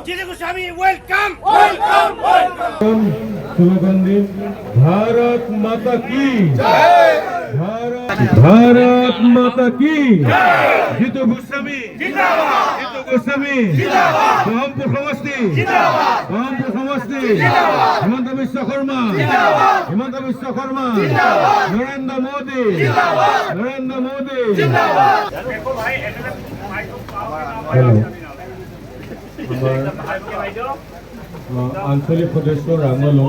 Jitu Goswami welcome. Slogan দিন, ভারত মাতা কি জয়, ভারত মাতা কি জিতু গোস্বামী জিন্দাবাদ, জিতু গোস্বামী জিন্দাবাদ, বহরমপুর সমষ্টি জিন্দাবাদ, বহরমপুর সমষ্টি জিন্দাবাদ, হিমন্ত বিশ্ব শর্মা জিন্দাবাদ, হিমন্ত বিশ্ব শর্মা জিন্দাবাদ, নরেন্দ্র মোদি জিন্দাবাদ, নরেন্দ্র মোদি জিন্দাবাদ। আঞ্চলিক সদস্য ৰাঙলো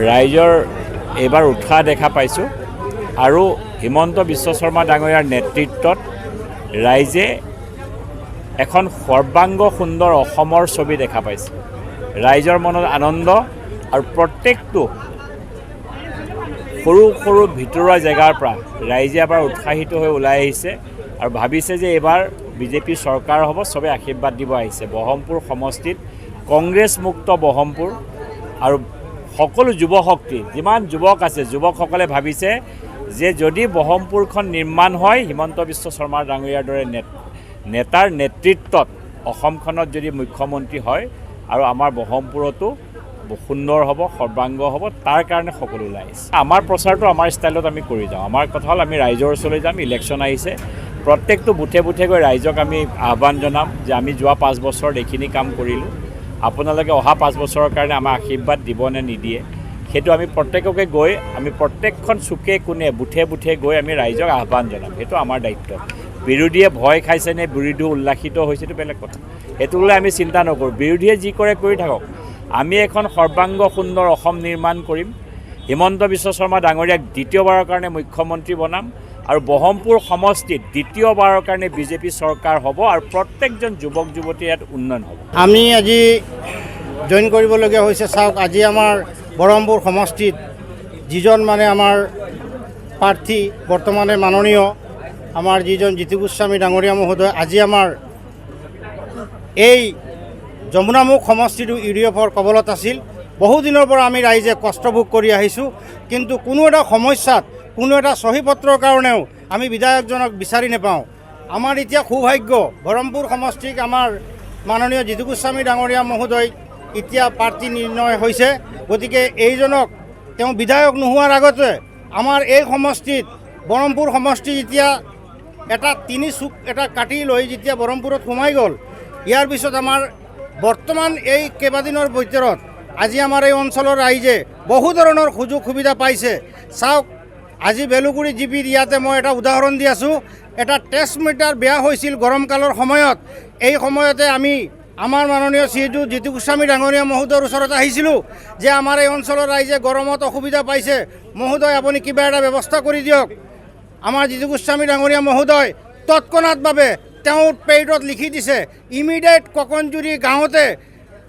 ৰাইজৰ এইবাৰ উৎসাহ দেখা পাইছোঁ আৰু হিমন্ত বিশ্ব শৰ্মা ডাঙৰীয়াৰ নেতৃত্বত ৰাইজে এখন সৰ্বাংগ সুন্দৰ অসমৰ ছবি দেখা পাইছে। ৰাইজৰ মনত আনন্দ আৰু প্ৰত্যেকটো সৰু সৰু ভিতৰুৱা জেগাৰ পৰা ৰাইজে এবাৰ উৎসাহিত হৈ ওলাই আহিছে আৰু ভাবিছে যে এইবাৰ বিজেপি চৰকাৰ হ'ব, চবে আশীৰ্বাদ দিব আহিছে। বহৰমপুৰ সমষ্টিত কংগ্ৰেছ মুক্ত বহৰমপুৰ আৰু সকলো যুৱশক্তি যিমান যুৱক আছে যুৱকসকলে ভাবিছে যে যদি বহৰমপুৰখন নিৰ্মাণ হয় হিমন্ত বিশ্ব শৰ্মা ডাঙৰীয়াৰ দৰে নেতাৰ নেতৃত্বত অসমখনত যদি মুখ্যমন্ত্ৰী হয় আৰু আমাৰ বহৰমপুৰতো সুন্দৰ হ'ব, সৰ্বাংগ হ'ব, তাৰ কাৰণে সকলো ওলাই আহিছে। আমাৰ প্ৰচাৰটো আমাৰ ষ্টাইলত আমি কৰি যাওঁ। আমাৰ কথা হ'ল আমি ৰাইজৰ ওচৰলৈ যাম। ইলেকশ্যন আহিছে, প্ৰত্যেকটো বুথে বুথে গৈ ৰাইজক আমি আহ্বান জনাম যে আমি যোৱা 5 বছৰত এইখিনি কাম কৰিলোঁ, আপোনালোকে অহা 5 বছৰৰ কাৰণে আমাক আশীৰ্বাদ দিব নে নিদিয়ে সেইটো আমি প্ৰত্যেককে গৈ আমি প্ৰত্যেকখন চুকে কোণে বুথে বুথে গৈ আমি ৰাইজক আহ্বান জনাম। সেইটো আমাৰ দায়িত্ব। বিৰোধীয়ে ভয় খাইছে নে বিৰোধী উল্লাসিত হৈছে সেইটো বেলেগ কথা, সেইটো লৈ আমি চিন্তা নকৰোঁ। বিৰোধীয়ে যি কৰে কৰি থাকক, আমি এখন সৰ্বাংগ সুন্দৰ অসম নিৰ্মাণ কৰিম। হিমন্ত বিশ্ব শৰ্মা ডাঙৰীয়াক দ্বিতীয়বাৰৰ কাৰণে মুখ্যমন্ত্ৰী বনাম আৰু বহৰমপুৰ সমষ্টিত দ্বিতীয়বাৰৰ কাৰণে বিজেপি চৰকাৰ হ'ব আৰু প্ৰত্যেকজন যুৱক যুৱতীৰ ইয়াত উন্নয়ন হ'ব। আমি আজি জইন কৰিবলগীয়া হৈছে। চাওক, আজি আমাৰ বহৰমপুৰ সমষ্টিত যিজন মানে আমাৰ প্ৰাৰ্থী বৰ্তমানে মাননীয় আমাৰ যিজন জিতু গোস্বামী ডাঙৰীয়া মহোদয় আজি আমাৰ এই যমুনামুখ সমষ্টিটো ইউডিএফৰ কবলত আছিল। বহুদিনৰ পৰা আমি ৰাইজে কষ্টভোগ কৰি আহিছোঁ, কিন্তু কোনো এটা সমস্যাত কোনো এটা চহীপত্ৰৰ কাৰণেও আমি বিধায়কজনক বিচাৰি নাপাওঁ। আমাৰ এতিয়া সৌভাগ্য, বহৰমপুৰ সমষ্টিক আমাৰ মাননীয় জিতু গোস্বামী ডাঙৰীয়া মহোদয় এতিয়া প্ৰাৰ্থী নিৰ্ণয় হৈছে। গতিকে এইজনক তেওঁ বিধায়ক নোহোৱাৰ আগতে আমাৰ এই সমষ্টিত বহৰমপুৰ সমষ্টি যেতিয়া এটা 3 চুক এটা কাটি লৈ যেতিয়া বহৰমপুৰত সোমাই গ'ল, ইয়াৰ পিছত আমাৰ বৰ্তমান এই কেইবাদিনৰ ভিতৰত আজি আমাৰ এই অঞ্চলৰ ৰাইজে বহু ধৰণৰ সুযোগ সুবিধা পাইছে। চাওক, আজি বেলুগুৰি জিপিৰ ইয়াতে মই এটা উদাহৰণ দি আছোঁ। এটা ট্ৰেন্সমিটাৰ বেয়া হৈছিল গৰম কালৰ সময়ত। এই সময়তে আমি আমাৰ মাননীয় শ্ৰীযুত জিতু গোস্বামী ডাঙৰীয়া মহোদয়ৰ ওচৰত আহিছিলোঁ যে আমাৰ এই অঞ্চলৰ ৰাইজে গৰমত অসুবিধা পাইছে, মহোদয় আপুনি কিবা এটা ব্যৱস্থা কৰি দিয়ক। আমাৰ জিতু গোস্বামী ডাঙৰীয়া মহোদয় তৎক্ষণাৎভাৱে তেওঁৰ পেইডত লিখি দিছে, ইমিডিয়েট ককনজুৰি গাঁৱতে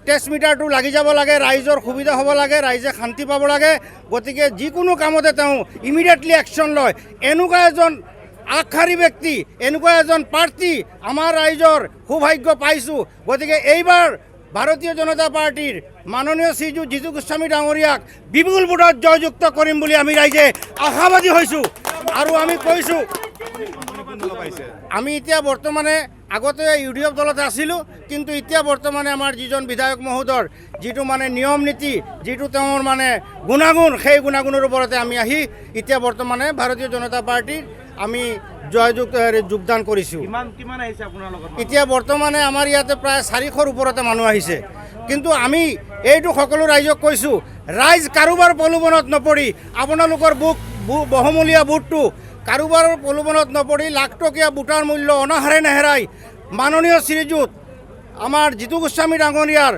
ট্ৰেন্সমিটাৰটো লাগি যাব লাগে, ৰাইজৰ সুবিধা হ'ব লাগে, ৰাইজে শান্তি পাব লাগে। গতিকে যিকোনো কামতে তেওঁ ইমিডিয়েটলি একশ্যন লয়। এনেকুৱা এজন আগশাৰী ব্যক্তি, এনেকুৱা এজন প্ৰাৰ্থী আমাৰ ৰাইজৰ সৌভাগ্য পাইছোঁ। গতিকে এইবাৰ ভাৰতীয় জনতা পাৰ্টীৰ মাননীয় শ্ৰীযুত জিতু গোস্বামী ডাঙৰীয়াক বিপুল ভোটত জয়যুক্ত কৰিম বুলি আমি ৰাইজে আশাবাদী হৈছোঁ। আৰু আমি কৈছোঁ, আমি এতিয়া বৰ্তমানে আগতে ইউডিএফ দলতে আছিলোঁ, কিন্তু এতিয়া বৰ্তমানে আমাৰ যিজন বিধায়ক মহোদয়ৰ যিটো মানে নিয়ম নীতি, যিটো তেওঁৰ মানে গুণাগুণ, সেই গুণাগুণৰ ওপৰতে আমি আহি এতিয়া বৰ্তমানে ভাৰতীয় জনতা পাৰ্টীৰ আমি যোগদান কৰিছোঁ। এতিয়া বৰ্তমানে আমাৰ ইয়াতে প্ৰায় 400ৰ ওপৰতে মানুহ আহিছে। কিন্তু আমি এইটো সকলো ৰাইজক কৈছোঁ, ৰাইজ কাৰোবাৰ প্ৰলোভনত নপৰি আপোনালোকৰ বহুমূলীয়া ভোটটো কাৰোবাৰৰ প্ৰলোভনত নপৰি লাখটকীয়া ভোটাৰ মূল্য অনাহাৰে নেহেৰাই মাননীয় শ্ৰীযুত আমাৰ জিতু গোস্বামী ডাঙৰীয়াৰ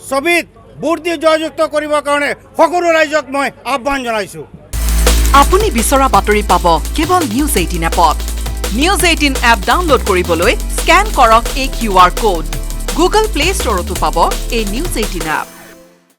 ছবিত ভোট দি জয়যুক্ত কৰিবৰ কাৰণে সকলো ৰাইজক মই আহ্বান জনাইছোঁ। আপুনি বিচৰা বাতৰি পাব কেৱল নিউজ 18 এপত। নিউজ 18 এপ ডাউনলোড কৰিবলৈ স্কেন কৰক এই QR কোড। গুগল প্লে ষ্টৰতো পাব এই নিউজ 18 এপ।